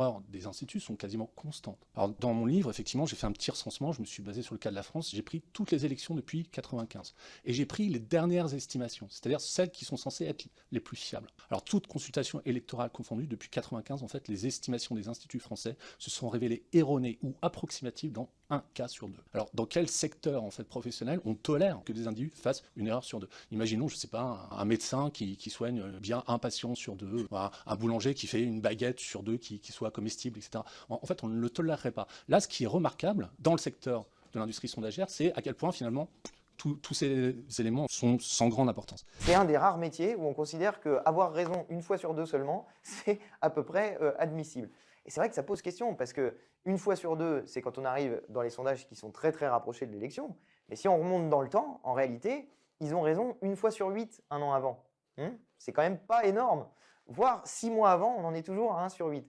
erreurs des instituts sont quasiment constantes. Alors, dans mon livre, effectivement, j'ai fait un petit recensement, je me suis basé sur le cas de la France, j'ai pris toutes les élections depuis 95. Et j'ai pris les dernières estimations, c'est-à-dire celles qui sont censées être les plus fiables. Alors, toute consultation électorale confondue, depuis 95, en fait, les estimations des instituts français se sont révélées erronées ou approximatives dans un cas sur deux. Alors, dans quel secteur en fait professionnel on tolère que des individus fassent une erreur sur deux? Imaginons, je sais pas, un médecin qui soigne bien un patient sur deux, un boulanger qui fait une baguette sur deux qui soit comestible, etc. En fait, on ne le tolérerait pas. Là, ce qui est remarquable dans le secteur de l'industrie sondagère, c'est à quel point finalement tous ces éléments sont sans grande importance. C'est un des rares métiers où on considère qu'avoir raison une fois sur deux seulement, c'est à peu près admissible. Et c'est vrai que ça pose question, parce que une fois sur deux, c'est quand on arrive dans les sondages qui sont très très rapprochés de l'élection. Mais si on remonte dans le temps, en réalité, ils ont raison une fois sur 8 un an avant. C'est quand même pas énorme. Voire 6 mois avant, on en est toujours à 1 sur 8.